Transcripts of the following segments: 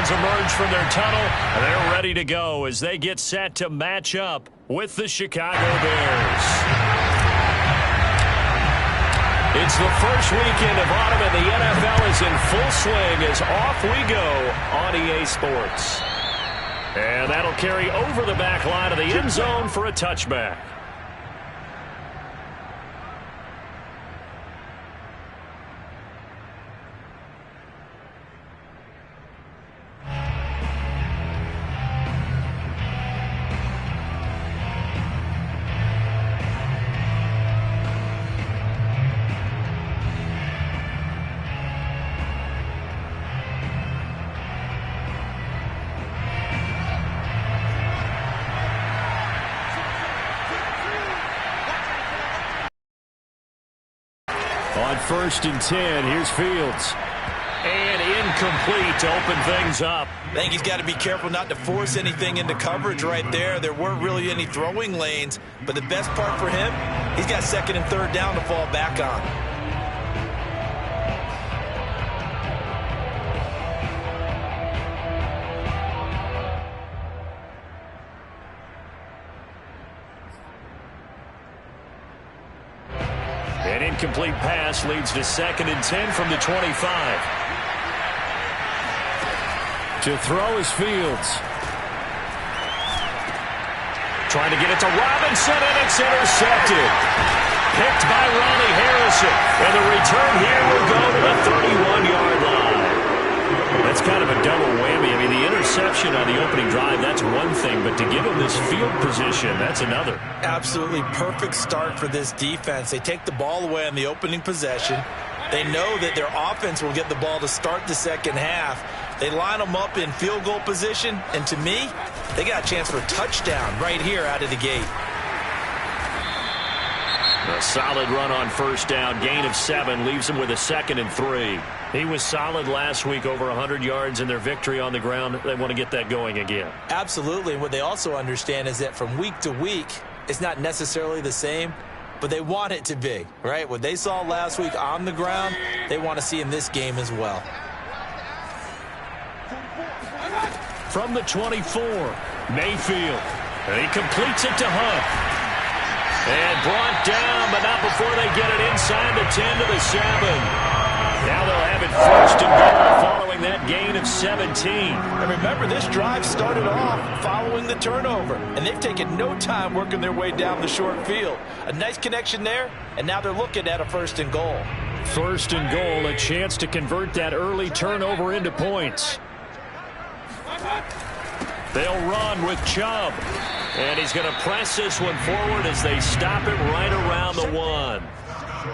fans emerge from their tunnel, and they're ready to go as they get set to match up with the Chicago Bears. It's the first weekend of autumn, and the NFL is in full swing as off we go on EA Sports. And that'll carry over the back line of the end zone for a touchback. On 1st and 10, here's Fields. And incomplete to open things up. I think he's got to be careful not to force anything into coverage right there. There weren't really any throwing lanes, but the best part for him, he's got 2nd and 3rd down to fall back on. An incomplete pass leads to 2nd and 10 from the 25. To throw is Fields. Trying to get it to Robinson, and it's intercepted. Picked by Ronnie Harrison. And the return here will go to the 31-yard line. That's kind of a double whammy. I mean, the interception on the opening drive, that's one thing. But to give him this field position, that's another. Absolutely perfect start for this defense. They take the ball away on the opening possession. They know that their offense will get the ball to start the second half. They line them up in field goal position, and to me, they got a chance for a touchdown right here out of the gate. A solid run on 1st down. Gain of 7 leaves him with a 2nd and 3. He was solid last week, over 100 yards in their victory on the ground. They want to get that going again. Absolutely. And what they also understand is that from week to week, it's not necessarily the same, but they want it to be, right? What they saw last week on the ground, they want to see in this game as well. From the 24, Mayfield. And he completes it to Hunt. And brought down, but not before they get it inside the 10 to the 7. Now they'll have it 1st and goal following that gain of 17. And remember, this drive started off following the turnover, and they've taken no time working their way down the short field. A nice connection there, and now they're looking at a 1st and goal. 1st and goal, a chance to convert that early turnover into points. They'll run with Chubb. And he's going to press this one forward as they stop it right around the 1.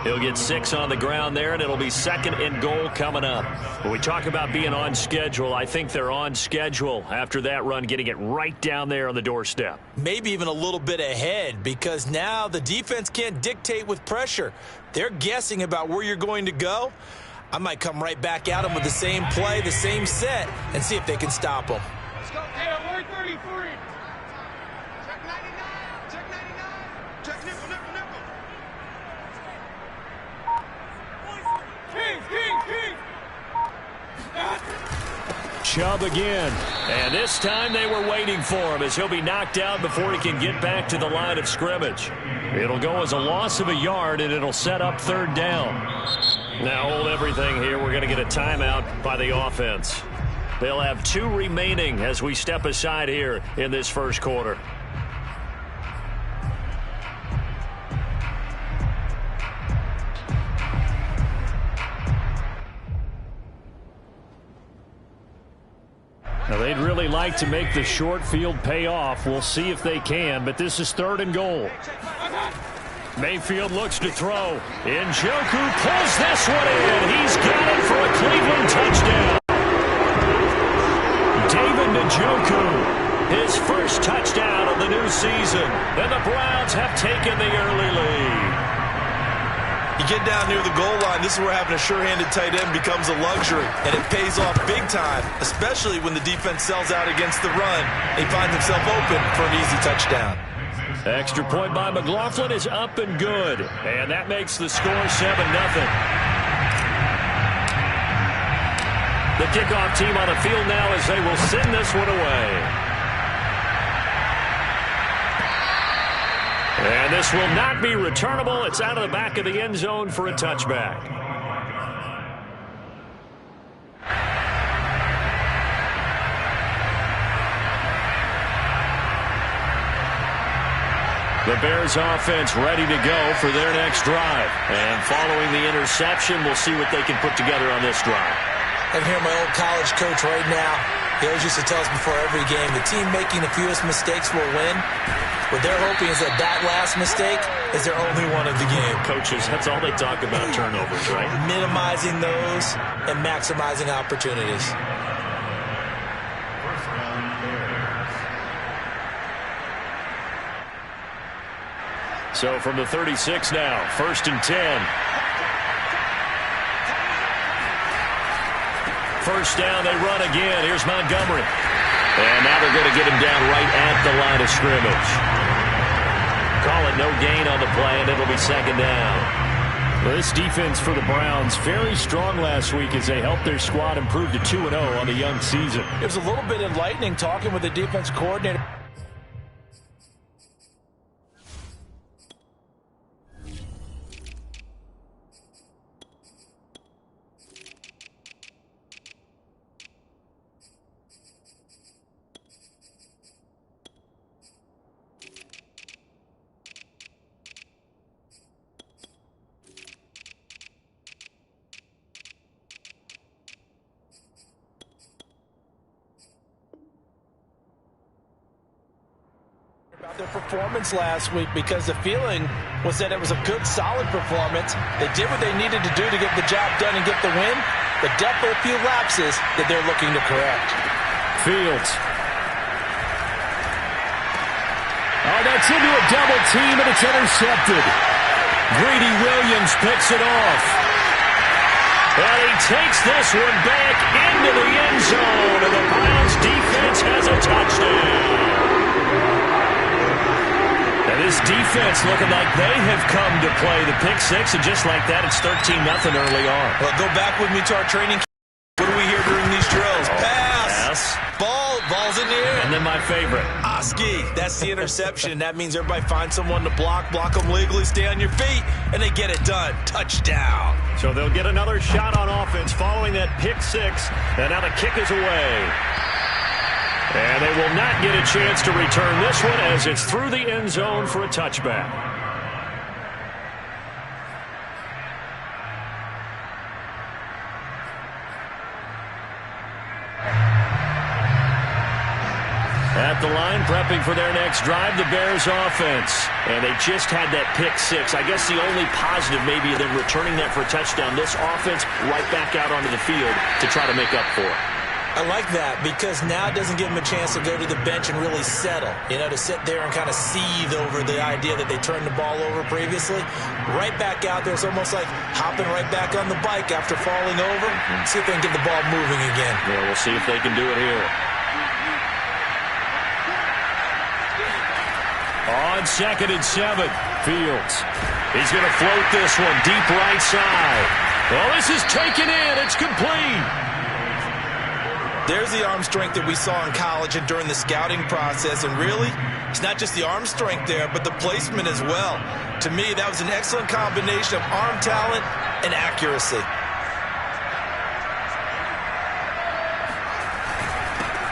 He'll get 6 on the ground there, and it'll be 2nd and goal coming up. When we talk about being on schedule, I think they're on schedule after that run, getting it right down there on the doorstep. Maybe even a little bit ahead, because now the defense can't dictate with pressure. They're guessing about where you're going to go. I might come right back at them with the same play, the same set, and see if they can stop them. Let's go. Hey, 133. Check 99. Check 99. Check nickel, nickel, nickel. King. Chubb again. And this time they were waiting for him as he'll be knocked out before he can get back to the line of scrimmage. It'll go as a loss of a yard, and it'll set up 3rd down. Now hold everything here. We're going to get a timeout by the offense. They'll have 2 remaining as we step aside here in this 1st quarter. Now they'd really like to make the short field pay off. We'll see if they can, but this is 3rd and goal. Mayfield looks to throw. Njoku pulls this one in. He's got it for a Cleveland touchdown. David Njoku, his first touchdown of the new season. And the Browns have taken the early lead. You get down near the goal line, this is where having a sure-handed tight end becomes a luxury, and it pays off big time, especially when the defense sells out against the run. He finds himself open for an easy touchdown. Extra point by McLaughlin is up and good, and that makes the score 7-0. The kickoff team on the field now as they will send this one away. And this will not be returnable. It's out of the back of the end zone for a touchback. The Bears offense ready to go for their next drive. And following the interception, we'll see what they can put together on this drive. I'm here, my old college coach right now. He always used to tell us before every game, the team making the fewest mistakes will win. What they're hoping is that last mistake is their only one of the game. Coaches, that's all they talk about, turnovers, right? Minimizing those and maximizing opportunities. So from the 36 now, 1st and 10. First down, they run again. Here's Montgomery. And now they're going to get him down right at the line of scrimmage. Call it no gain on the play, and it'll be 2nd down. Well, this defense for the Browns, very strong last week as they helped their squad improve to 2-0 on the young season. It was a little bit enlightening talking with the defense coordinator. About their performance last week, because the feeling was that it was a good, solid performance. They did what they needed to do to get the job done and get the win, but definitely a few lapses that they're looking to correct. Fields. Oh, that's into a double team, and it's intercepted. Greedy Williams picks it off. And he takes this one back into the end zone, and the Browns defense has a touchdown. And this defense looking like they have come to play the pick six, and just like that, it's 13-0 early on. Well, go back with me to our training. What do we hear during these drills? Pass. Ball's in the air. And then my favorite. Oski, that's the interception. That means everybody finds someone to block them legally, stay on your feet, and they get it done. Touchdown. So they'll get another shot on offense following that pick six, and now the kick is away. And they will not get a chance to return this one as it's through the end zone for a touchback. At the line, prepping for their next drive, the Bears offense. And they just had that pick six. I guess the only positive maybe of them returning that for a touchdown. This offense right back out onto the field to try to make up for it. I like that, because now it doesn't give them a chance to go to the bench and really settle. You know, to sit there and kind of seethe over the idea that they turned the ball over previously. Right back out there, it's almost like hopping right back on the bike after falling over. See if they can get the ball moving again. Yeah, we'll see if they can do it here. On 2nd and 7, Fields. He's going to float this one deep right side. Well, this is taken in. It's complete. There's the arm strength that we saw in college and during the scouting process. And really, it's not just the arm strength there, but the placement as well. To me, that was an excellent combination of arm talent and accuracy.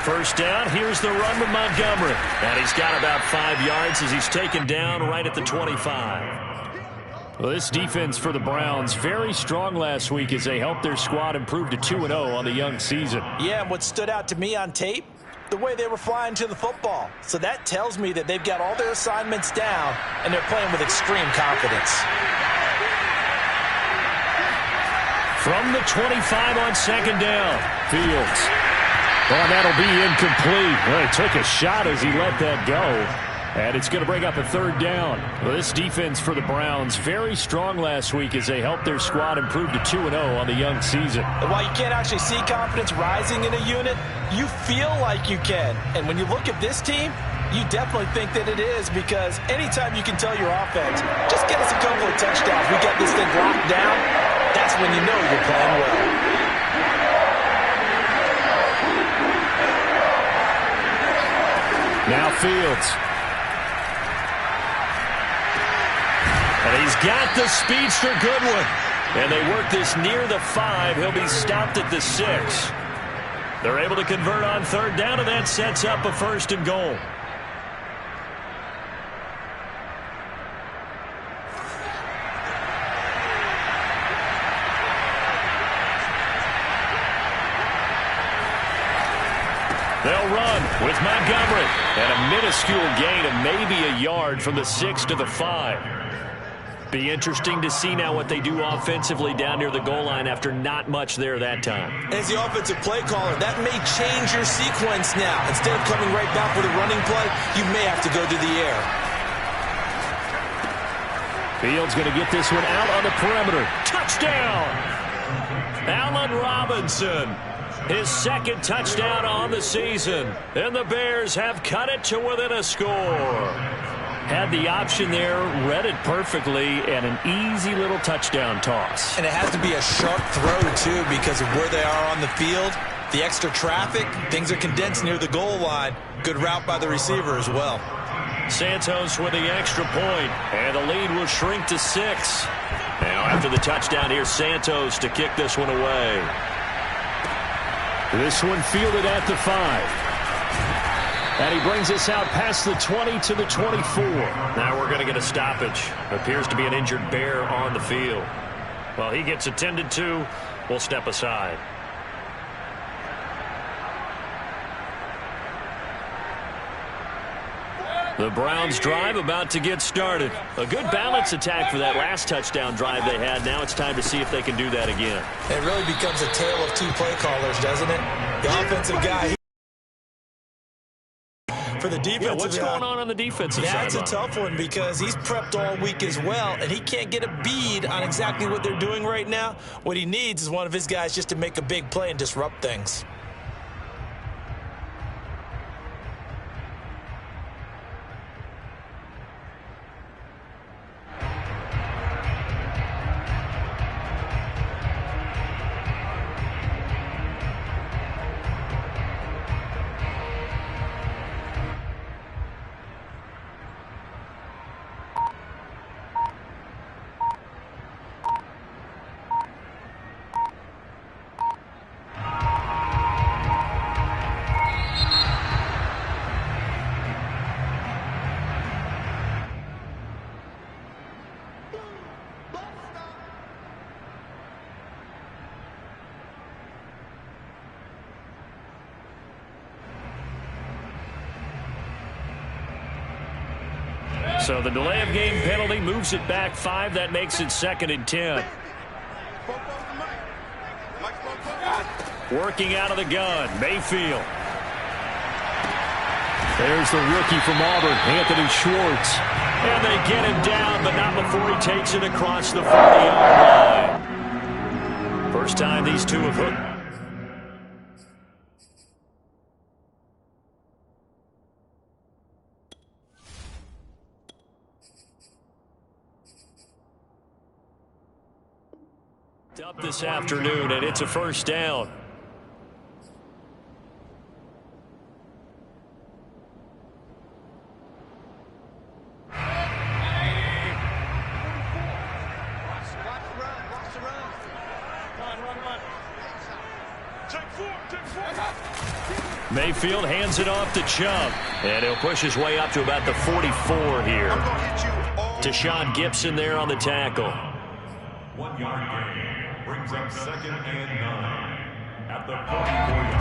First down, here's the run with Montgomery. And he's got about 5 yards as he's taken down right at the 25. Well, this defense for the Browns, very strong last week as they helped their squad improve to 2-0 on the young season. Yeah, and what stood out to me on tape, the way they were flying to the football. So that tells me that they've got all their assignments down, and they're playing with extreme confidence. From the 25 on 2nd down, Fields. Well, that'll be incomplete. Well, he took a shot as he let that go. And it's going to bring up a 3rd down. Well, this defense for the Browns, very strong last week as they helped their squad improve to 2-0 on the young season. And while you can't actually see confidence rising in a unit, you feel like you can. And when you look at this team, you definitely think that it is, because anytime you can tell your offense, just get us a couple of touchdowns, we got this thing locked down, that's when you know you're playing well. Now Fields. And he's got the speedster Goodwin. And they work this near the 5. He'll be stopped at the 6. They're able to convert on third down, and that sets up a 1st and goal. They'll run with Montgomery. And a minuscule gain of maybe a yard from the 6 to the 5. Be interesting to see now what they do offensively down near the goal line after not much there that time. As the offensive play caller, that may change your sequence now. Instead of coming right back with a running play, you may have to go to the air. Fields going to get this one out on the perimeter. Touchdown! Allen Robinson. His 2nd touchdown on the season. And the Bears have cut it to within a score. Had the option there, read it perfectly, and an easy little touchdown toss. And it has to be a sharp throw, too, because of where they are on the field. The extra traffic, things are condensed near the goal line. Good route by the receiver as well. Santos with the extra point, and the lead will shrink to 6. Now after the touchdown, here's Santos to kick this one away. This one fielded at the 5. And he brings us out past the 20 to the 24. Now we're going to get a stoppage. Appears to be an injured Bear on the field. Well, he gets attended to. We'll step aside. The Browns drive about to get started. A good balance attack for that last touchdown drive they had. Now it's time to see if they can do that again. It really becomes a tale of 2 play callers, doesn't it? The offensive guy. For the defensive, yeah, what's going on the defensive side? That's a tough one because he's prepped all week as well, and he can't get a bead on exactly what they're doing right now. What he needs is one of his guys just to make a big play and disrupt things. So the delay of game penalty moves it back 5. That makes it 2nd and 10. Working out of the gun, Mayfield. There's the rookie from Auburn, Anthony Schwartz. And they get him down, but not before he takes it across the 40-yard line. First time these two have hooked. Up this afternoon, and it's a 1st down. Mayfield hands it off to Chubb, and he'll push his way up to about the 44 here. Tashawn Gibson there on the tackle. 1 yard gain brings up 2nd and 9 at the 44-yard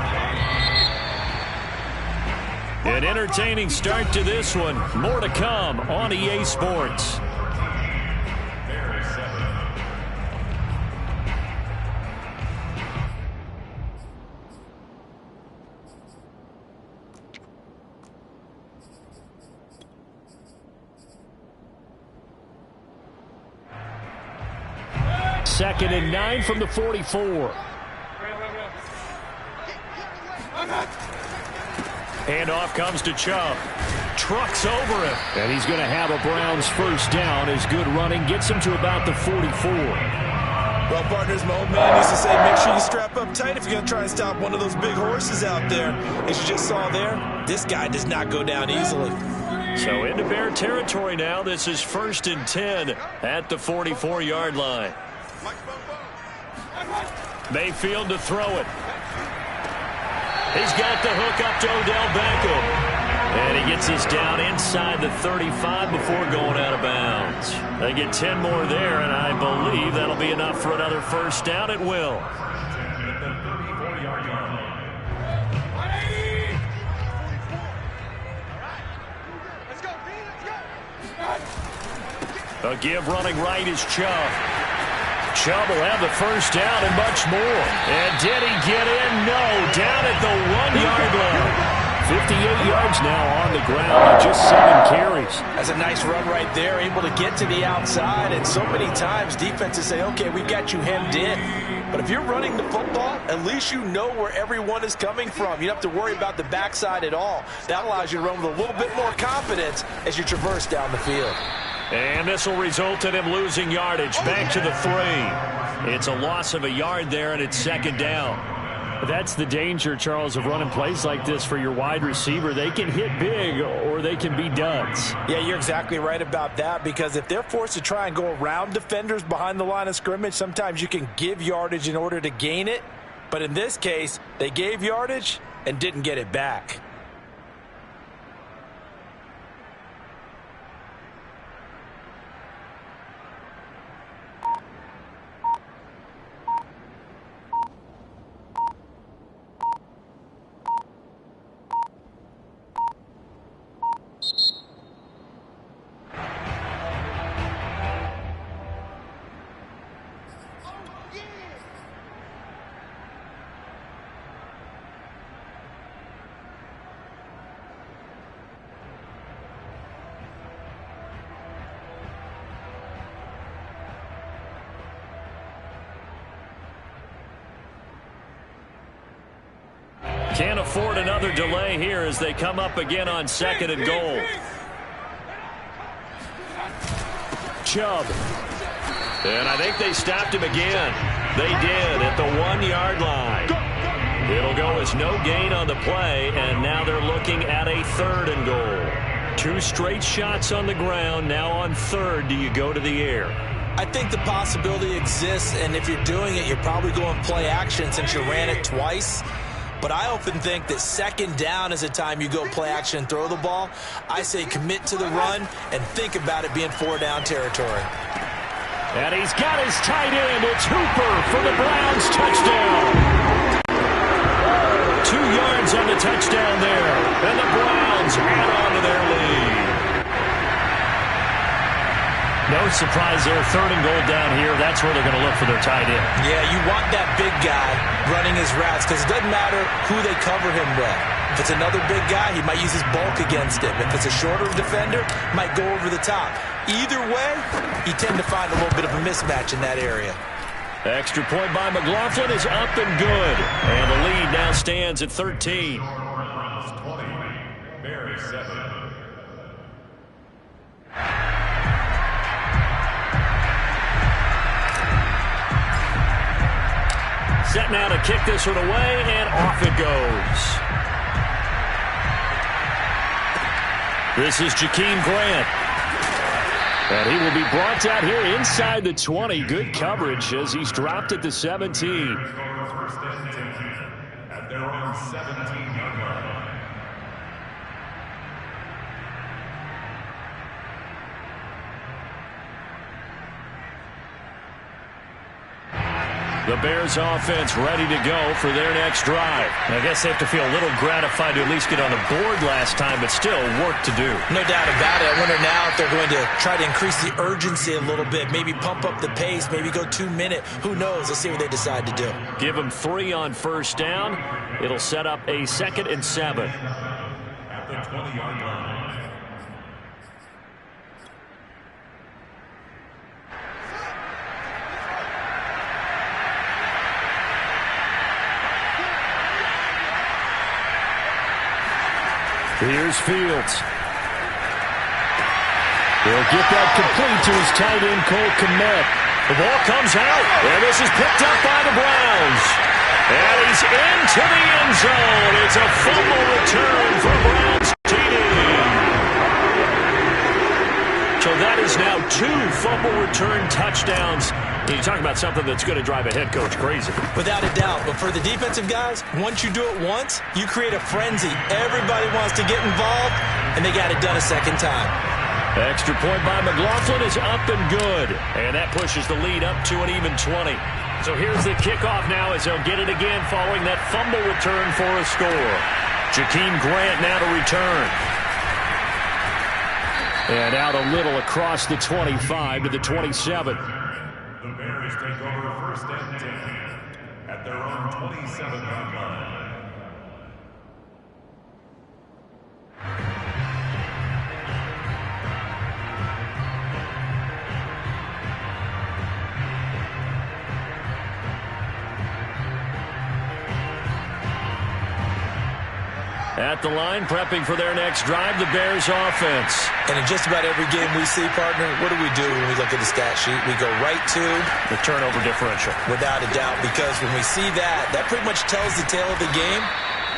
line. An entertaining start to this one. More to come on EA Sports. Bears 7. Second and 9 from the 44. Handoff comes to Chubb. Trucks over him. And he's going to have a Browns 1st down as good running gets him to about the 44. Well, partners, my old man used to say, make sure you strap up tight if you're going to try and stop one of those big horses out there. As you just saw there, this guy does not go down easily. So into Bear territory now. This is 1st and 10 at the 44-yard line. Mayfield to throw it. He's got the hook up to Odell Beckham. And he gets us down inside the 35 before going out of bounds. They get 10 more there, and I believe that'll be enough for another first down. It will. A give running right is Chubb. Chubb will have the first down and much more. And did he get in? No. Down at the 1-yard line. 58 yards now on the ground and just 7 carries. That's a nice run right there, able to get to the outside. And so many times defenses say, okay, we've got you hemmed in. But if you're running the football, at least you know where everyone is coming from. You don't have to worry about the backside at all. That allows you to run with a little bit more confidence as you traverse down the field. And this will result in him losing yardage back to the 3. It's a loss of a yard there, and it's 2nd down. That's the danger, Charles, of running plays like this for your wide receiver. They can hit big or they can be duds. Yeah, you're exactly right about that, because if they're forced to try and go around defenders behind the line of scrimmage, sometimes you can give yardage in order to gain it. But in this case, they gave yardage and didn't get it back. Can't afford another delay here as they come up again on 2nd and goal. Chubb. And I think they stopped him again. They did at the 1-yard line. It'll go as no gain on the play, and now they're looking at a 3rd and goal. 2 straight shots on the ground. Now on 3rd, do you go to the air? I think the possibility exists, and if you're doing it, you're probably going play action since you ran it twice. But I often think that 2nd down is a time you go play action and throw the ball. I say commit to the run and think about it being 4-down territory. And he's got his tight end. It's Hooper for the Browns. Touchdown. 2 yards on the touchdown there. And the Browns add on to their lead. No surprise there. 3rd and goal down here. That's where they're going to look for their tight end. Yeah, you want that big guy running his routes because it doesn't matter who they cover him with. If it's another big guy, he might use his bulk against him. If it's a shorter defender, might go over the top. Either way, you tend to find a little bit of a mismatch in that area. Extra point by McLaughlin is up and good. And the lead now stands at 13. Browns 20, Bears 7. Set now to kick this one away, and off it goes. This is Jakeem Grant. And he will be brought out here inside the 20. Good coverage as he's dropped at the 17. First and 10 at their own 17-yard line. The Bears offense ready to go for their next drive. I guess they have to feel a little gratified to at least get on the board last time, but still work to do. No doubt about it. I wonder now if they're going to try to increase the urgency a little bit, maybe pump up the pace, maybe go 2-minute. Who knows? Let's see what they decide to do. Give them 3 on first down. It'll set up a 2nd and 7. At the 20-yard line. Here's Fields. He'll get that complete to his tight end, Cole Kmet. The ball comes out, and this is picked up by the Browns. And he's into the end zone. It's a fumble return for Browns TD. So that is now 2 fumble return touchdowns. And you talk about something that's going to drive a head coach crazy. Without a doubt. But for the defensive guys, once you do it once, you create a frenzy. Everybody wants to get involved, and they got it done a second time. Extra point by McLaughlin is up and good. And that pushes the lead up to an even 20. So here's the kickoff now as they'll get it again following that fumble return for a score. Jakeem Grant now to return. And out a little across the 25 to the 27. The Bears take over first and 10 at their own 27-yard line. At the line, prepping for their next drive, the Bears offense. And in just about every game we see, partner, what do we do when we look at the stat sheet? We go right to the turnover differential. Without a doubt, because when we see that, that pretty much tells the tale of the game.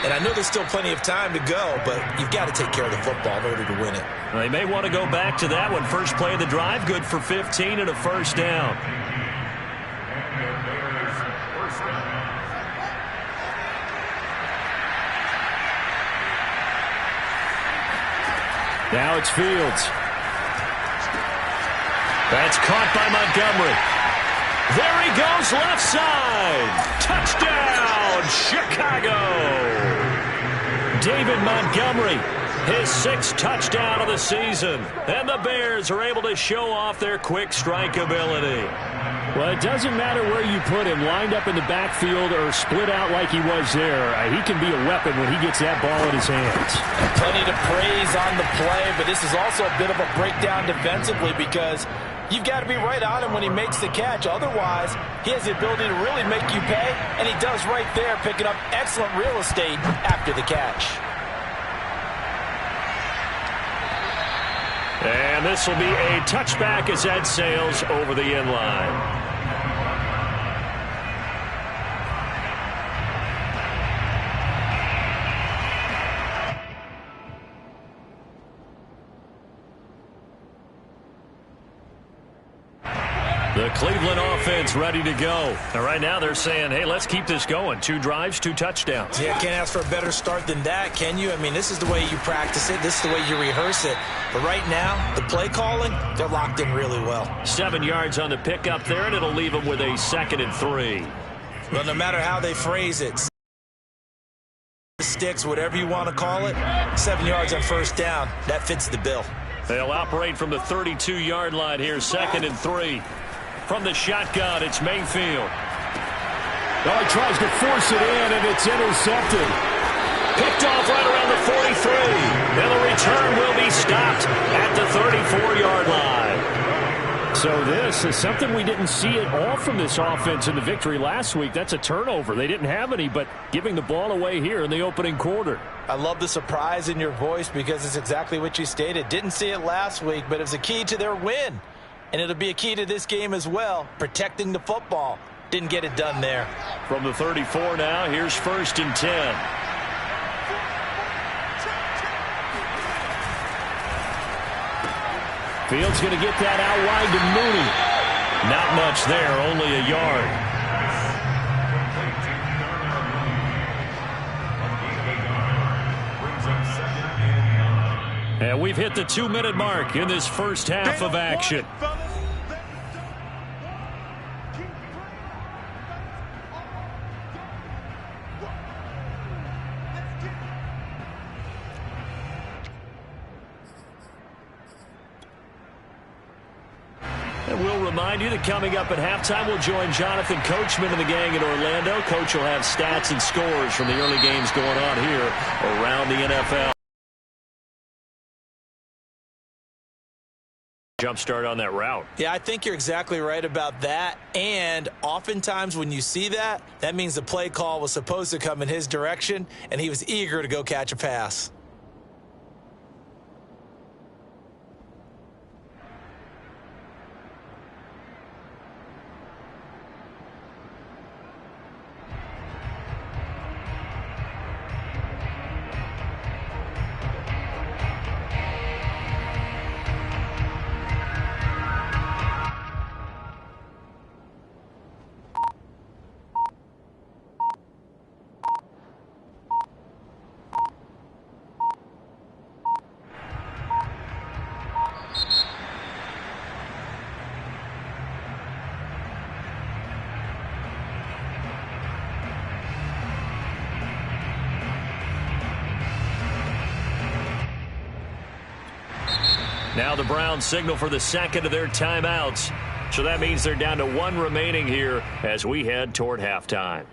And I know there's still plenty of time to go, but you've got to take care of the football in order to win it. They may want to go back to that one. First play of the drive, good for 15 and a first down. Now it's Fields. That's caught by Montgomery. There he goes, left side. Touchdown, Chicago. David Montgomery, his 6th touchdown of the season. And the Bears are able to show off their quick strike ability. Well, it doesn't matter where you put him, lined up in the backfield or split out like he was there. He can be a weapon when he gets that ball in his hands. Plenty to praise on the play, but this is also a bit of a breakdown defensively because you've got to be right on him when he makes the catch. Otherwise, he has the ability to really make you pay, and he does right there, picking up excellent real estate after the catch. And this will be a touchback as that sails over the end line. The Cleveland offense ready to go. And right now they're saying, hey, let's keep this going. 2 drives, 2 touchdowns. Yeah, can't ask for a better start than that, can you? I mean, this is the way you practice it. This is the way you rehearse it. But right now, the play calling, they're locked in really well. 7 yards on the pickup there, and it'll leave them with a 2nd and 3. Well, no matter how they phrase it, sticks, whatever you want to call it, 7 yards on first down, that fits the bill. They'll operate from the 32-yard line here, 2nd and 3. From the shotgun, it's Mayfield. Oh, he tries to force it in, and it's intercepted. Picked off right around the 43. And the return will be stopped at the 34-yard line. So this is something we didn't see at all from this offense in the victory last week. That's a turnover. They didn't have any, but giving the ball away here in the opening quarter. I love the surprise in your voice because it's exactly what you stated. Didn't see it last week, but it was a key to their win. And it'll be a key to this game as well, protecting the football. Didn't get it done there. From the 34 now, here's 1st and 10. Fields going to get that out wide to Mooney. Not much there, only a yard. And we've hit the 2-minute mark in this first half of action. And we'll remind you that coming up at halftime, we'll join Jonathan Coachman and the gang in Orlando. Coach will have stats and scores from the early games going on here around the NFL. Jump start on that route. Yeah, I think you're exactly right about that. And oftentimes when you see that, that means the play call was supposed to come in his direction, and he was eager to go catch a pass. Now the Browns signal for the second of their timeouts. So that means they're down to one remaining here as we head toward halftime.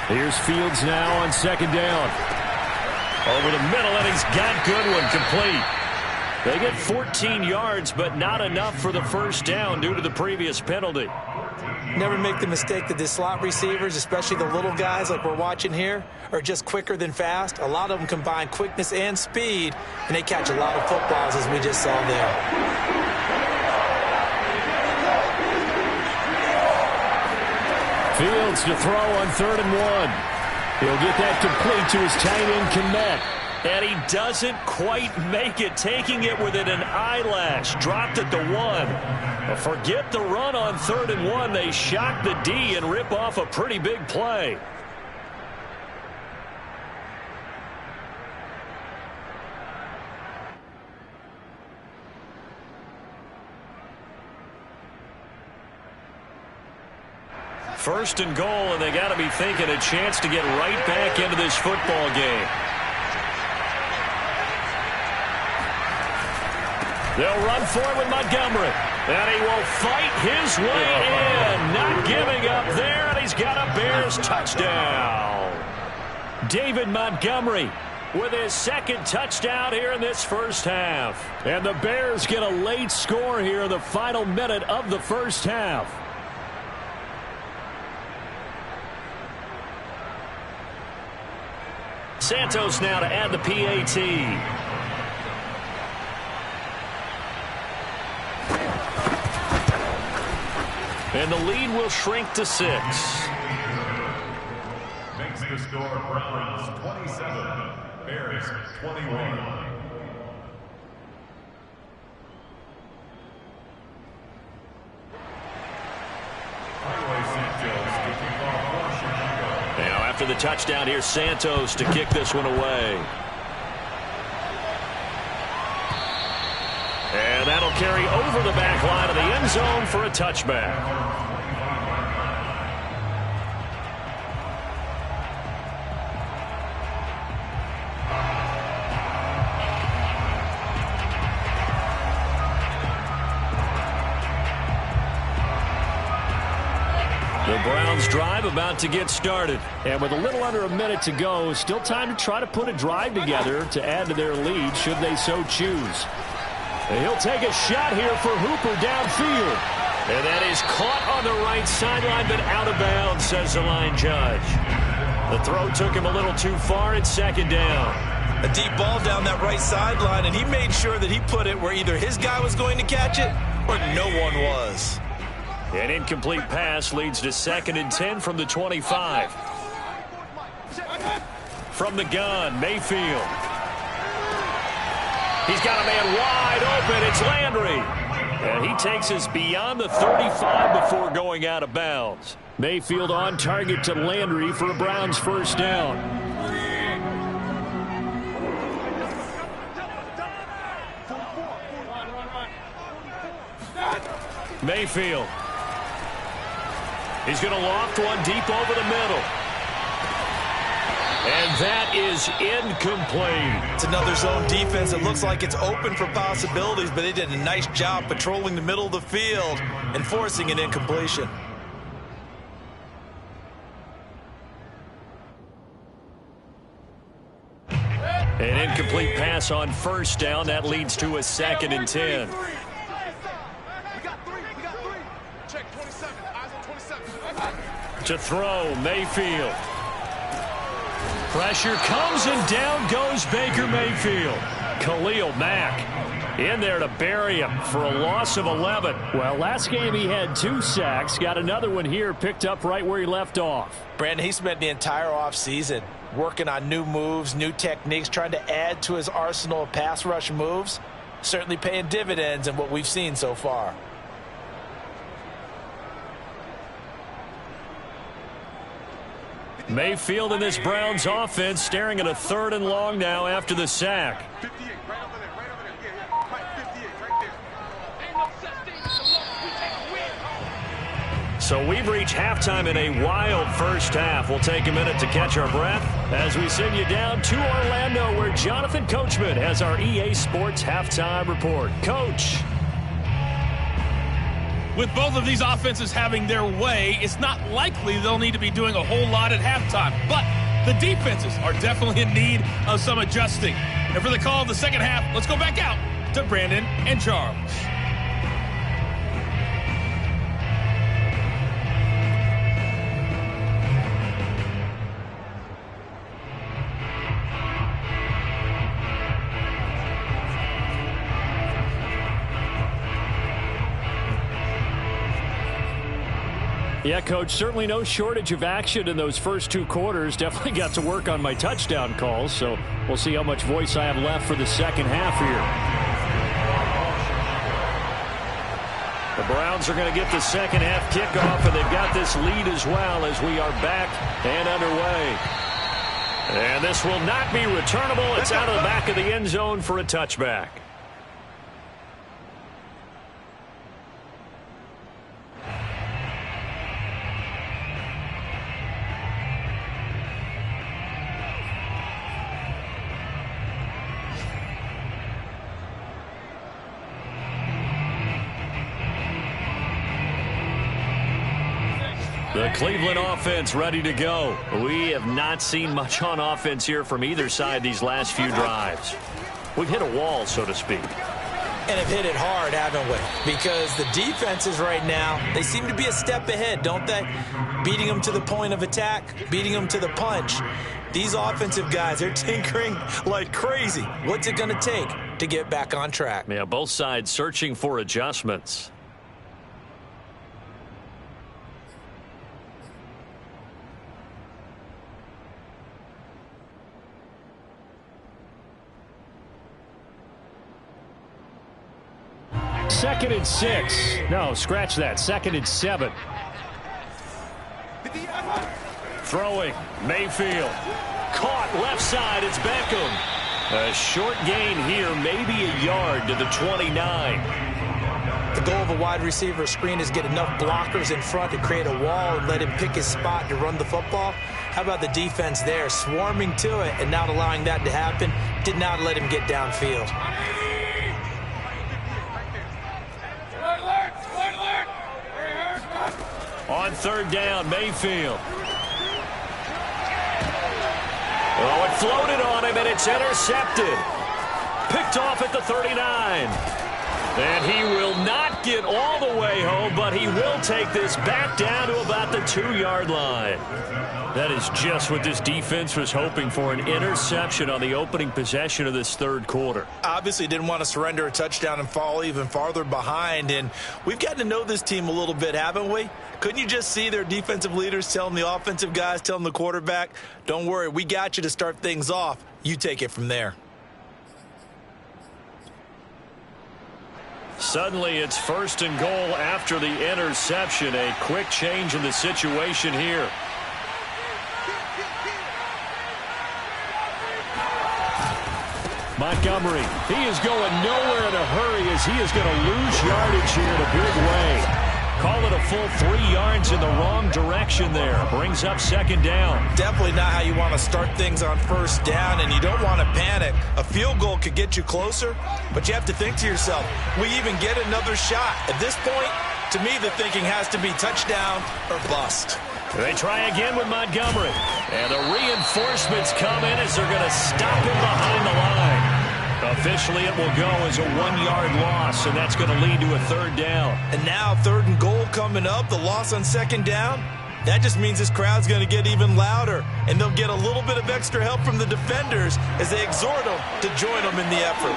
Here's Fields now on second down. Over the middle, and he's got Goodwin complete. They get 14 yards, but not enough for the first down due to the previous penalty. Never make the mistake that the slot receivers, especially the little guys like we're watching here, are just quicker than fast. A lot of them combine quickness and speed, and they catch a lot of footballs, as we just saw there. Fields to throw on 3rd and 1. He'll get that complete to his tight end, Kmet. And he doesn't quite make it, taking it within an eyelash. Dropped at the 1. But forget the run on 3rd and 1. They shock the D and rip off a pretty big play. First and goal, and they got to be thinking a chance to get right back into this football game. They'll run for it with Montgomery. And he will fight his way in. Not giving up there, and he's got a Bears touchdown. David Montgomery with his second touchdown here in this first half. And the Bears get a late score here in the final minute of the first half. Santos now to add the PAT. And the lead will shrink to 6. Makes the score Browns 27, Bears 21. Now after the touchdown, here's Santos to kick this one away. And that'll carry over the back line of the end zone for a touchback. The Browns drive about to get started. And with a little under a minute to go, still time to try to put a drive together to add to their lead should they so choose. And he'll take a shot here for Hooper downfield. And that is caught on the right sideline, but out of bounds, says the line judge. The throw took him a little too far. It's second down. A deep ball down that right sideline, and he made sure that he put it where either his guy was going to catch it or no one was. An incomplete pass leads to 2nd and 10 from the 25. From the gun, Mayfield. He's got a man wide open. It's Landry. And he takes us beyond the 35 before going out of bounds. Mayfield on target to Landry for a Browns first down. Mayfield. He's going to loft one deep over the middle. And that is incomplete. It's another zone defense. It looks like it's open for possibilities, but they did a nice job patrolling the middle of the field and forcing an incompletion. An incomplete pass on first down. That leads to a 2nd and 10. To throw, Mayfield. Pressure comes and down goes Baker Mayfield. Khalil Mack in there to bury him for a loss of 11. Well, last game he had 2 sacks. Got another one here, picked up right where he left off. Brandon, he spent the entire offseason working on new moves, new techniques, trying to add to his arsenal of pass rush moves. Certainly paying dividends in what we've seen so far. Mayfield and this Browns offense staring at a 3rd and long now after the sack. 58, right over there, right over there. Yeah. Right, 58, right there. Ain't no such thing as a loss. We take a win. So we've reached halftime in a wild first half. We'll take a minute to catch our breath as we send you down to Orlando, where Jonathan Coachman has our EA Sports halftime report. Coach. With both of these offenses having their way, it's not likely they'll need to be doing a whole lot at halftime. But the defenses are definitely in need of some adjusting. And for the call of the second half, let's go back out to Brandon and Charles. Yeah, Coach, certainly no shortage of action in those first 2 quarters. Definitely got to work on my touchdown calls, so we'll see how much voice I have left for the second half here. The Browns are going to get the second half kickoff, and they've got this lead as well as we are back and underway. And this will not be returnable. It's out of the back of the end zone for a touchback. The Cleveland offense ready to go. We have not seen much on offense here from either side these last few drives. We've hit a wall, so to speak. And have hit it hard, haven't we? Because the defenses right now, they seem to be a step ahead, don't they? Beating them to the point of attack, beating them to the punch. These offensive guys, they're tinkering like crazy. What's it going to take to get back on track? Yeah, both sides searching for adjustments. Second and 6. No, scratch that. 2nd and 7. Throwing. Mayfield. Caught left side. It's Beckham. A short gain here, maybe a yard to the 29. The goal of a wide receiver screen is get enough blockers in front to create a wall and let him pick his spot to run the football. How about the defense there, swarming to it and not allowing that to happen? Did not let him get downfield. On 3rd down, Mayfield. Oh, it floated on him, and it's intercepted. Picked off at the 39. And he will not get all the way home, but he will take this back down to about the 2-yard line. That is just what this defense was hoping for, an interception on the opening possession of this 3rd quarter. Obviously didn't want to surrender a touchdown and fall even farther behind, and we've gotten to know this team a little bit, haven't we? Couldn't you just see their defensive leaders telling the offensive guys, telling the quarterback, don't worry, we got you to start things off. You take it from there. Suddenly it's 1st and goal after the interception. A quick change in the situation here. Montgomery, he is going nowhere in a hurry as he is going to lose yardage here in a big way. Call it a full 3 yards in the wrong direction there. Brings up 2nd down. Definitely not how you want to start things on 1st down, and you don't want to panic. A field goal could get you closer, but you have to think to yourself, we even get another shot. At this point, to me, the thinking has to be touchdown or bust. They try again with Montgomery. And the reinforcements come in as they're going to stop him behind the line. Officially, it will go as a 1-yard loss, and that's going to lead to a 3rd down. And now 3rd and goal coming up, the loss on 2nd down. That just means this crowd's going to get even louder, and they'll get a little bit of extra help from the defenders as they exhort them to join them in the effort.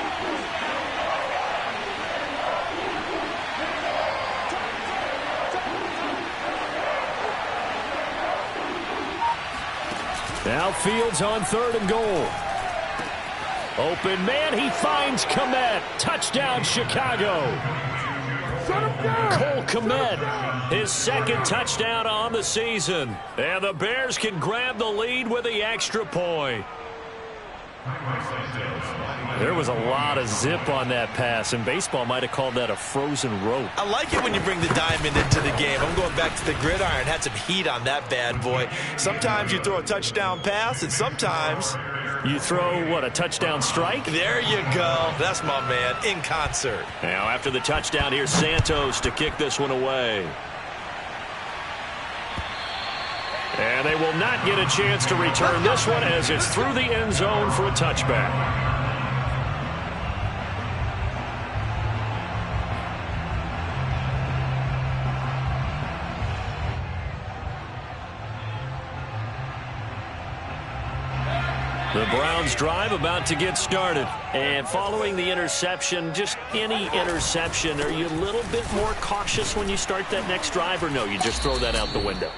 Now Fields on 3rd and goal. Open man, he finds Kmet. Touchdown, Chicago. Cole Kmet, his second touchdown on the season. And the Bears can grab the lead with the extra point. There was a lot of zip on that pass, and baseball might have called that a frozen rope. I like it when you bring the diamond into the game. I'm going back to the gridiron. Had some heat on that bad boy. Sometimes you throw a touchdown pass, and sometimes you throw, what, a touchdown strike? There you go. That's my man, in concert. Now, after the touchdown, here's Santos to kick this one away. And they will not get a chance to return this one as it's through the end zone for a touchback. The Browns drive about to get started. And following the interception, just any interception, are you a little bit more cautious when you start that next drive, or no, you just throw that out the window?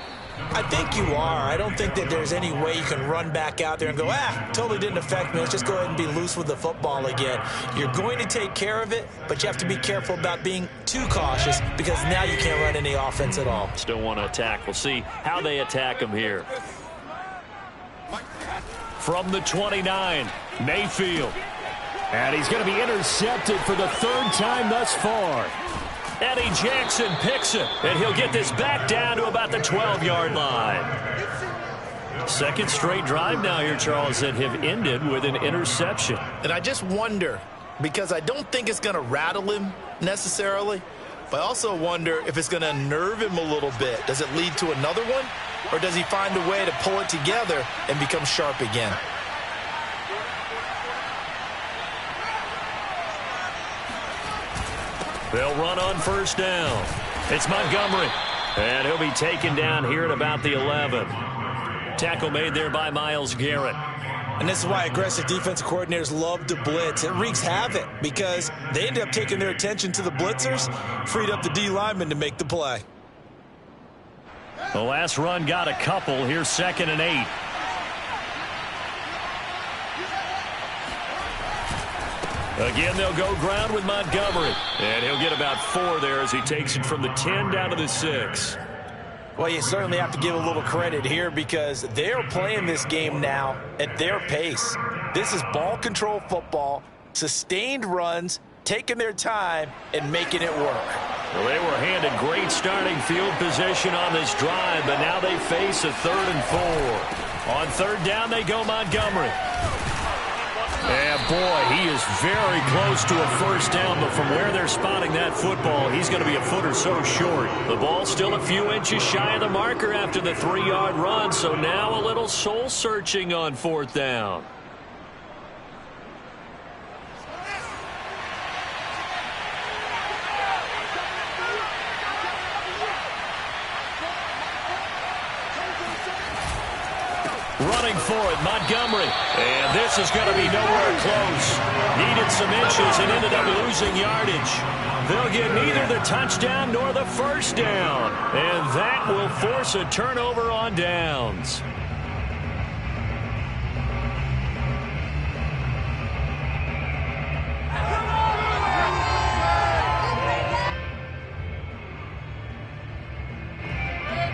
I think you are. I don't think that there's any way you can run back out there and go, totally didn't affect me. Let's just go ahead and be loose with the football again. You're going to take care of it, but you have to be careful about being too cautious because now you can't run any offense at all. Still want to attack. We'll see how they attack them here. From the 29, Mayfield. And he's going to be intercepted for the third time thus far. Eddie Jackson picks it, and he'll get this back down to about the 12-yard line. Second straight drive now here, Charles, that have ended with an interception. And I just wonder, because I don't think it's going to rattle him necessarily, but I also wonder if it's going to unnerve him a little bit. Does it lead to another one, or does he find a way to pull it together and become sharp again? They'll run on first down. It's Montgomery. And he'll be taken down here at about the 11. Tackle made there by Myles Garrett. And this is why aggressive defensive coordinators love to blitz. It wreaks havoc because they end up taking their attention to the blitzers, freed up the D lineman to make the play. The last run got a couple. Here's 2nd and 8. Again, they'll go ground with Montgomery. And he'll get about 4 there as he takes it from the 10 down to the 6. Well, you certainly have to give a little credit here because they're playing this game now at their pace. This is ball control football, sustained runs, taking their time, and making it work. Well, they were handed great starting field position on this drive, but now they face a 3rd and 4. On 3rd down, they go Montgomery. And, boy, he is very close to a first down, but from where they're spotting that football, he's going to be a foot or so short. The ball's still a few inches shy of the marker after the 3-yard run, so now a little soul-searching on 4th down. Running for it, Montgomery. And this is going to be nowhere close. Needed some inches and ended up losing yardage. They'll get neither the touchdown nor the first down. And that will force a turnover on downs.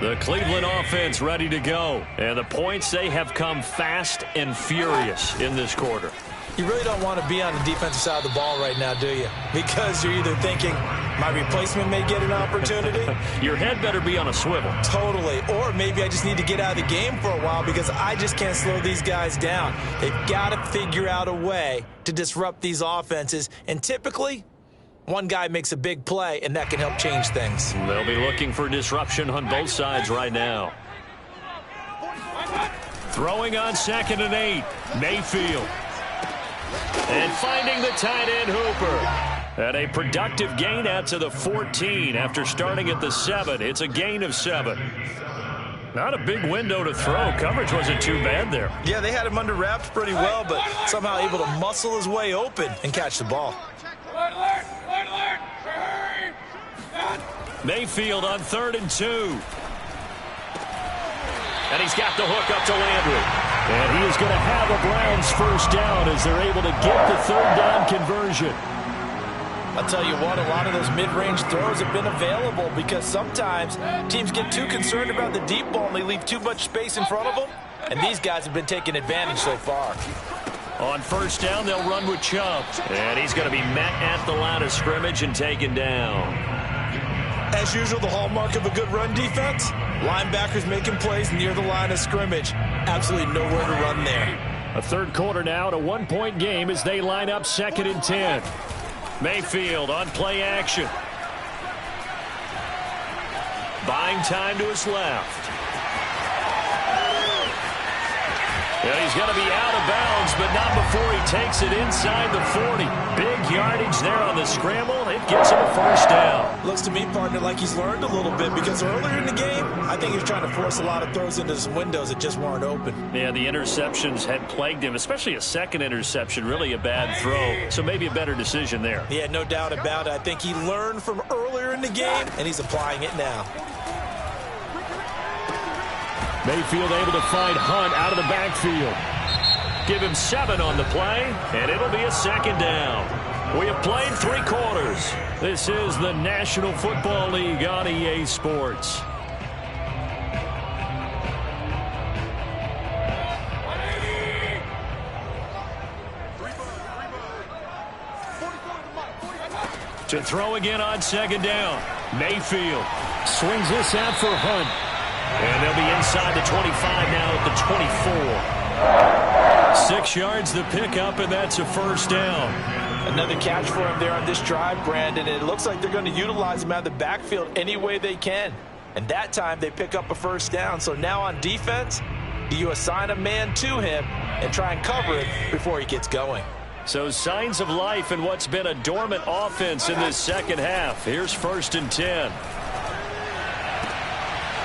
The Cleveland offense ready to go. And the points, they have come fast and furious in this quarter. You really don't want to be on the defensive side of the ball right now, do you? Because you're either thinking, my replacement may get an opportunity. Your head better be on a swivel. Totally. Or maybe I just need to get out of the game for a while because I just can't slow these guys down. They've got to figure out a way to disrupt these offenses. And typically, one guy makes a big play, and that can help change things. They'll be looking for disruption on both sides right now. Throwing on 2nd and 8, Mayfield. And finding the tight end, Hooper. And a productive gain out to the 14 after starting at the 7. It's a gain of 7. Not a big window to throw. Coverage wasn't too bad there. Yeah, they had him under wraps pretty well, but somehow able to muscle his way open and catch the ball. Mayfield on 3rd and 2. And he's got the hook up to Landry. And he is going to have a Browns first down as they're able to get the 3rd down conversion. I'll tell you what, a lot of those mid-range throws have been available because sometimes teams get too concerned about the deep ball and they leave too much space in front of them, and these guys have been taking advantage so far. On first down, they'll run with Chubb. And he's going to be met at the line of scrimmage and taken down. As usual, the hallmark of a good run defense, linebackers making plays near the line of scrimmage. Absolutely nowhere to run there. A third quarter now, and a one-point game as they line up 2nd and 10. Mayfield on play action. Buying time to his left. And he's going to be out of bounds, but not before he takes it inside the 40. Big yardage there on the scramble. It gets him a first down. Looks to me, partner, like he's learned a little bit because earlier in the game, I think he was trying to force a lot of throws into some windows that just weren't open. Yeah, the interceptions had plagued him, especially a second interception, really a bad throw. So maybe a better decision there. Yeah, no doubt about it. I think he learned from earlier in the game, and he's applying it now. Mayfield able to find Hunt out of the backfield. Give him 7 on the play, and it'll be a second down. We have played 3 quarters. This is the National Football League on EA Sports. To throw again on second down. Mayfield swings this out for Hunt. And they'll be inside the 25 now at the 24. 6 yards the pickup, and that's a first down. Another catch for him there on this drive, Brandon. It looks like they're going to utilize him out of the backfield any way they can. And that time they pick up a first down. So now on defense, you assign a man to him and try and cover it before he gets going. So signs of life in what's been a dormant offense in this second half. Here's 1st and 10.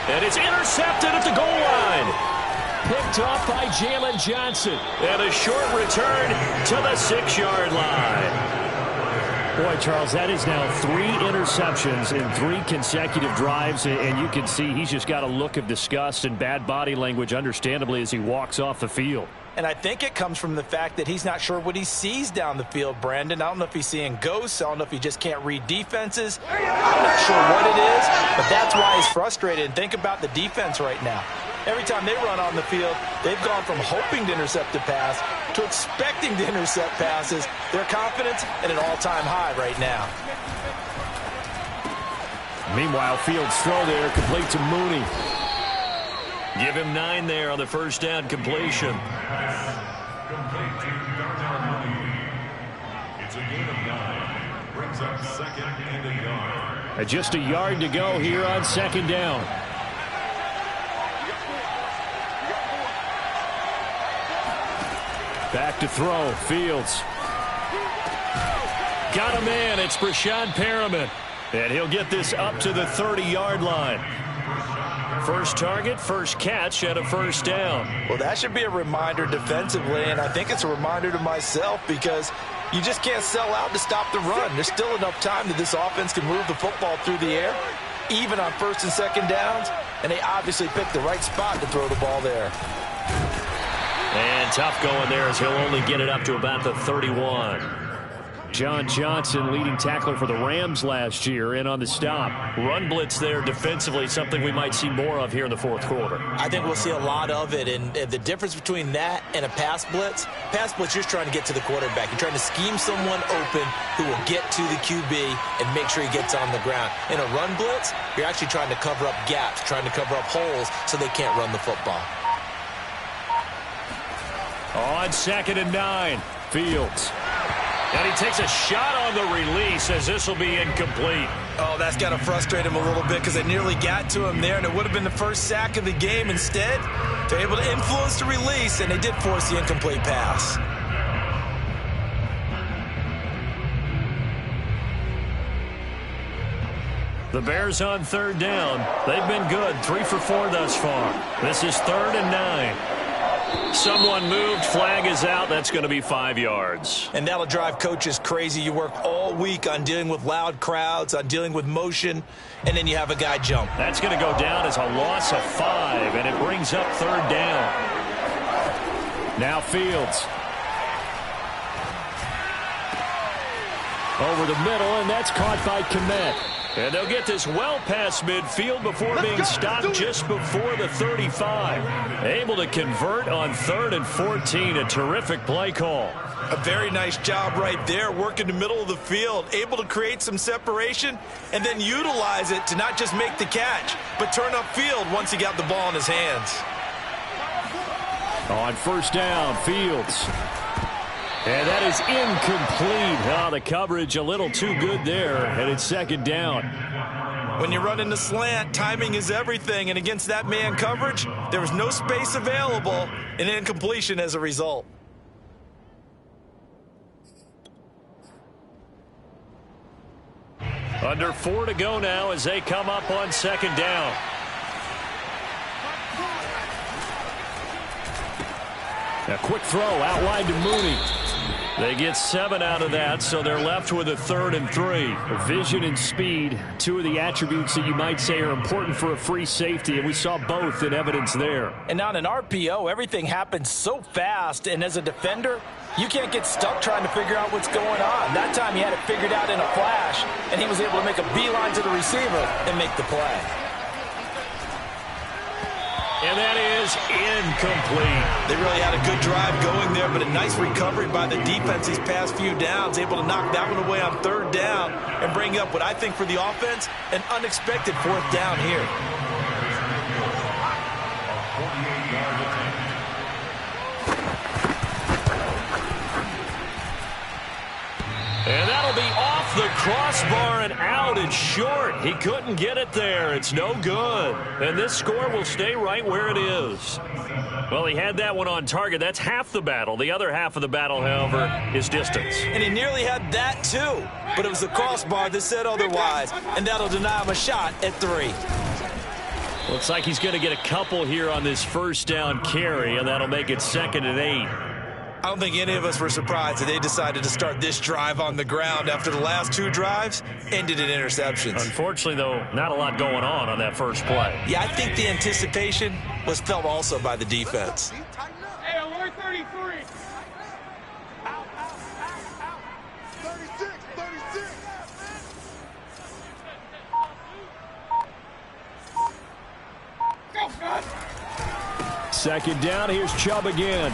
And it's intercepted at the goal line. Picked off by Jalen Johnson. And a short return to the 6-yard line. Boy, Charles, that is now 3 interceptions in 3 consecutive drives, and you can see he's just got a look of disgust and bad body language, understandably, as he walks off the field. And I think it comes from the fact that he's not sure what he sees down the field, Brandon. I don't know if he's seeing ghosts. I don't know if he just can't read defenses. I'm not sure what it is, but that's why he's frustrated. And think about the defense right now. Every time they run on the field, they've gone from hoping to intercept a pass to expecting to intercept passes. Their confidence at an all-time high right now. Meanwhile, Fields' throw there complete to Mooney. Give him 9 there on the first down completion. Complete to Darnell Mooney. It's a gain of 9. Brings up 2nd and a yard. Just a yard to go here on 2nd down. Back to throw. Fields. Got a man. It's Breshad Perriman. And he'll get this up to the 30-yard line. First target, first catch, and a first down. Well, that should be a reminder defensively, and I think it's a reminder to myself because you just can't sell out to stop the run. There's still enough time that this offense can move the football through the air, even on 1st and 2nd downs, and they obviously picked the right spot to throw the ball there. And tough going there as he'll only get it up to about the 31. John Johnson, leading tackler for the Rams last year, in on the stop. Run blitz there defensively, something we might see more of here in the 4th quarter. I think we'll see a lot of it, and the difference between that and a pass blitz, you're just trying to get to the quarterback. You're trying to scheme someone open who will get to the QB and make sure he gets on the ground. In a run blitz, you're actually trying to cover up gaps, trying to cover up holes so they can't run the football. On 2nd and 9, Fields. And he takes a shot on the release as this will be incomplete. Oh, that's got to frustrate him a little bit because they nearly got to him there, and it would have been the first sack of the game. Instead, they're able to influence the release, and they did force the incomplete pass. The Bears on 3rd down. They've been good, 3 for 4 thus far. This is 3rd and 9. Someone moved, flag is out. That's going to be 5 yards. And that'll drive coaches crazy. You work all week on dealing with loud crowds, on dealing with motion, and then you have a guy jump. That's going to go down as a loss of 5, and it brings up 3rd down. Now Fields. Over the middle, and that's caught by Kmet. And they'll get this well past midfield before being stopped just before the 35. Able to convert on 3rd and 14. A terrific play call. A very nice job right there, working the middle of the field, able to create some separation and then utilize it to not just make the catch, but turn upfield once he got the ball in his hands. On first down, Fields. And that is incomplete. Oh, the coverage a little too good there, and it's 2nd down. When you run in the slant, timing is everything, and against that man coverage, there was no space available, and incompletion as a result. Under 4 to go now as they come up on 2nd down. A quick throw outlined to Mooney. They get 7 out of that, so they're left with a 3rd and 3. Vision and speed, 2 of the attributes that you might say are important for a free safety, and we saw both in evidence there. And on an RPO, everything happens so fast, and as a defender, you can't get stuck trying to figure out what's going on. That time he had it figured out in a flash, and he was able to make a beeline to the receiver and make the play. And that is incomplete. They really had a good drive going there, but a nice recovery by the defense these past few downs, able to knock that one away on 3rd down and bring up what I think for the offense, an unexpected 4th down here. And that'll be off the crossbar and out and short. He couldn't get it there. It's no good. And this score will stay right where it is. Well, he had that one on target. That's half the battle. The other half of the battle, however, is distance. And he nearly had that too, but it was the crossbar that said otherwise, and that'll deny him a shot at 3. Looks like he's going to get a couple here on this first down carry, and that'll make it 2nd and 8. I don't think any of us were surprised that they decided to start this drive on the ground after the last 2 drives ended in interceptions. Unfortunately, though, not a lot going on that first play. Yeah, I think the anticipation was felt also by the defense. Hey, alert 33. Out. 36. Go, God. 2nd down, here's Chubb again.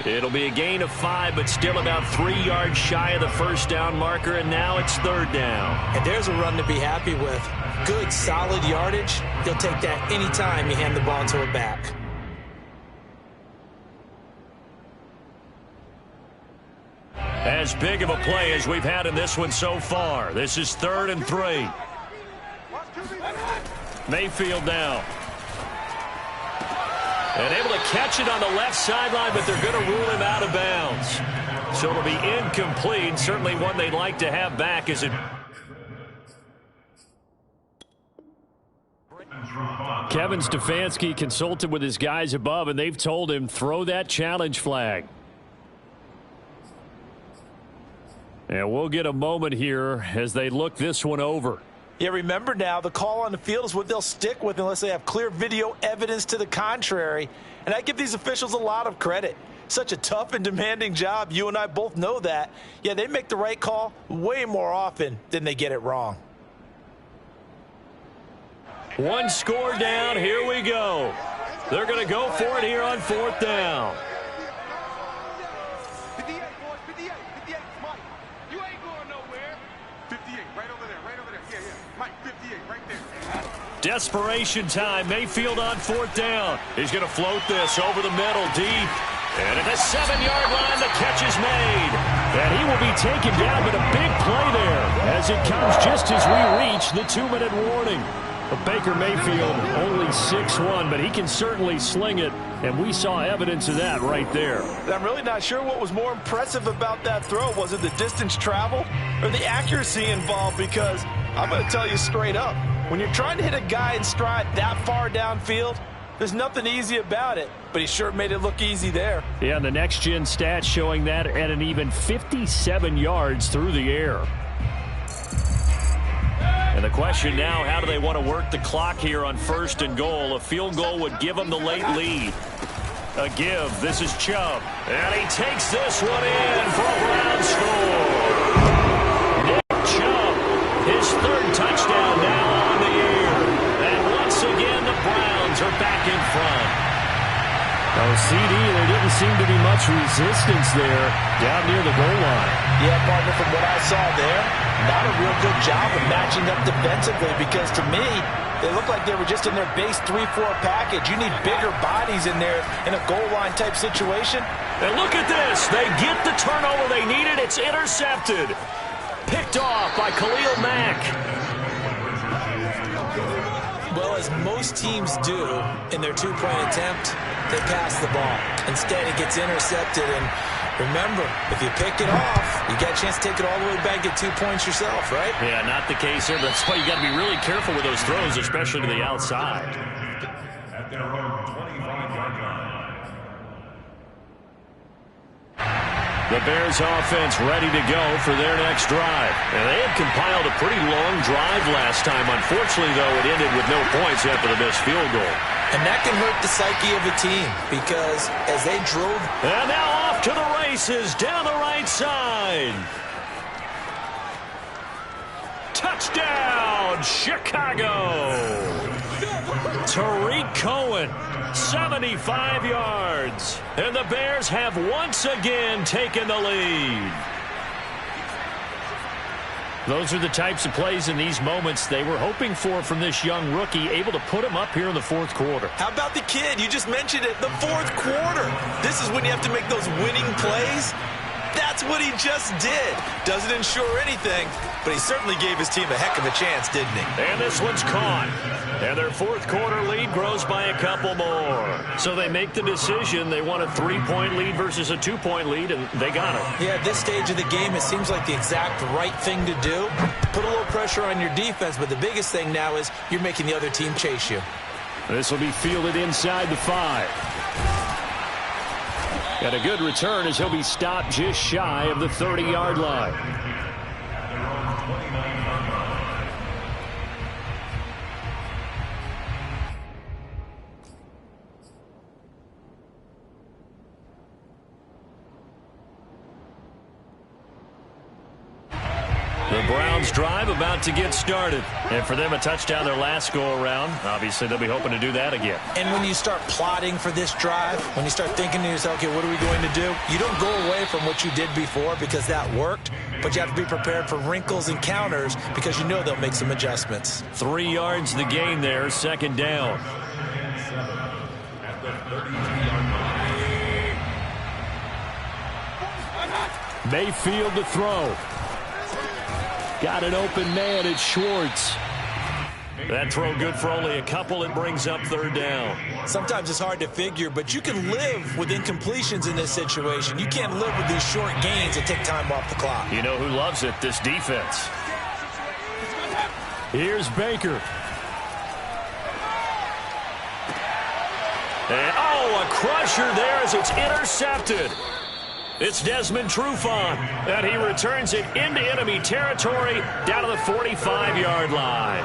It'll be a gain of 5, but still about 3 yards shy of the first down marker, and now it's 3rd down. And there's a run to be happy with. Good, solid yardage. They'll take that anytime you hand the ball to a back. As big of a play as we've had in this one so far. This is 3rd and 3. Mayfield now. And able to catch it on the left sideline, but they're going to rule him out of bounds. So it'll be incomplete. Certainly one they'd like to have back as it... Kevin Stefanski consulted with his guys above, and they've told him, throw that challenge flag. And we'll get a moment here as they look this one over. Yeah, remember now, the call on the field is what they'll stick with unless they have clear video evidence to the contrary. And I give these officials a lot of credit. Such a tough and demanding job. You and I both know that. Yeah, they make the right call way more often than they get it wrong. One score down. Here we go. They're going to go for it here on 4th down. 58, boys, 58, Mike. You ain't going nowhere. 58, right over there. Yeah. Mike, 58, right there. Desperation time. Mayfield on 4th down. He's going to float this over the middle, deep. And at the 7-yard line, the catch is made. And he will be taken down, but a big play there as it comes just as we reach the 2-minute warning. But Baker Mayfield only 6'1", but he can certainly sling it, and we saw evidence of that right there. I'm really not sure what was more impressive about that throw. Was it the distance traveled or the accuracy involved? Because I'm going to tell you straight up, when you're trying to hit a guy in stride that far downfield, there's nothing easy about it, but he sure made it look easy there. Yeah, and the next-gen stats showing that at an even 57 yards through the air. And the question now, how do they want to work the clock here on 1st and goal? A field goal would give them the late lead. A give. This is Chubb. And he takes this one in for a Brown score. His third touchdown now on the air. And once again, the Browns are back in front. Oh, CD, there didn't seem to be much resistance there down near the goal line. Yeah, partner, from what I saw there, not a real good job of matching up defensively because to me, they look like they were just in their base 3-4 package. You need bigger bodies in there in a goal line type situation. And look at this. They get the turnover they needed. It's intercepted. Picked off by Khalil Mack. Well, as most teams do in their two-point attempt, they pass the ball. Instead, it gets intercepted. And remember, if you pick it off, you got a chance to take it all the way back, get 2 points yourself, right? Yeah, not the case here. That's why you got to be really careful with those throws, especially to the outside. At their own 25-yard line. The Bears offense ready to go for their next drive. And they had compiled a pretty long drive last time. Unfortunately, though, it ended with no points after the missed field goal. And that can hurt the psyche of a team because as they drove... And now off to the races down the right side. Touchdown, Chicago. Tariq Cohen, 75 yards. And the Bears have once again taken the lead. Those are the types of plays in these moments they were hoping for from this young rookie, able to put him up here in the fourth quarter. How about the kid? You just mentioned it, the fourth quarter. This is when you have to make those winning plays. That's what he just did. Doesn't ensure anything, but he certainly gave his team a heck of a chance, didn't he? And this one's caught. And their fourth quarter lead grows by a couple more. So they make the decision. They want a 3-point lead versus a 2-point lead, and they got it. Yeah, at this stage of the game, it seems like the exact right thing to do. Put a little pressure on your defense, but the biggest thing now is you're making the other team chase you. This will be fielded inside the 5. Got a good return as he'll be stopped just shy of the 30-yard line. Their own 29-yard line. The Browns drive about to get started. And for them, a touchdown their last go-around. Obviously, they'll be hoping to do that again. And when you start plotting for this drive, when you start thinking to yourself, okay, what are we going to do? You don't go away from what you did before because that worked, but you have to be prepared for wrinkles and counters because you know they'll make some adjustments. 3 yards the gain there, second down. At the 32-yard line. Mayfield to throw. Got an open man, it's Schwartz. That throw good for only a couple. It brings up third down. Sometimes it's hard to figure, but you can live with incompletions in this situation. You can't live with these short gains that take time off the clock. You know who loves it? This defense. Here's Baker. And, a crusher there as it's intercepted. It's Desmond Trufant, and he returns it into enemy territory down to the 45-yard line.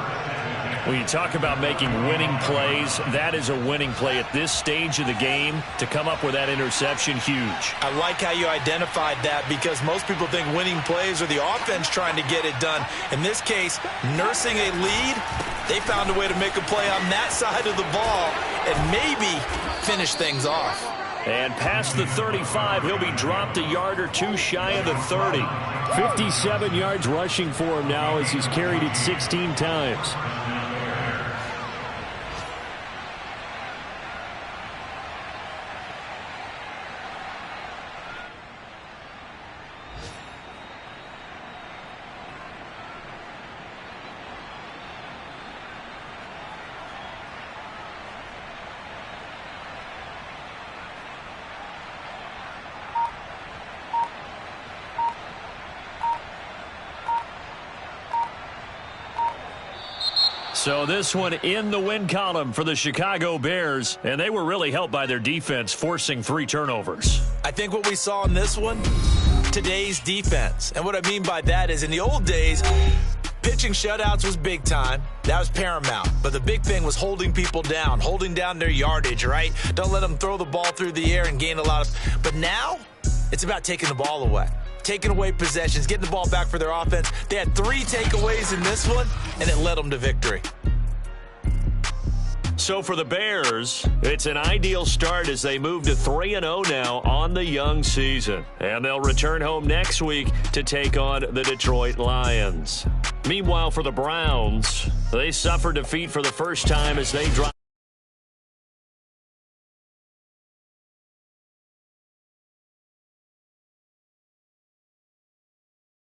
When you talk about making winning plays, that is a winning play at this stage of the game. To come up with that interception, huge. I like how you identified that because most people think winning plays are the offense trying to get it done. In this case, nursing a lead, they found a way to make a play on that side of the ball and maybe finish things off. And past the 35, he'll be dropped a yard or two shy of the 30. 57 yards rushing for him now as he's carried it 16 times. So this one in the win column for the Chicago Bears, and they were really helped by their defense, forcing 3 turnovers. I think what we saw in this one, today's defense. And what I mean by that is in the old days, pitching shutouts was big time. That was paramount. But the big thing was holding people down, holding down their yardage, right? Don't let them throw the ball through the air and gain a lot of... But now, it's about taking the ball away. taking away possessions, getting the ball back for their offense. They had 3 takeaways in this one, and it led them to victory. So for the Bears, it's an ideal start as they move to 3-0 now on the young season. And they'll return home next week to take on the Detroit Lions. Meanwhile, for the Browns, they suffered defeat for the first time as they dropped.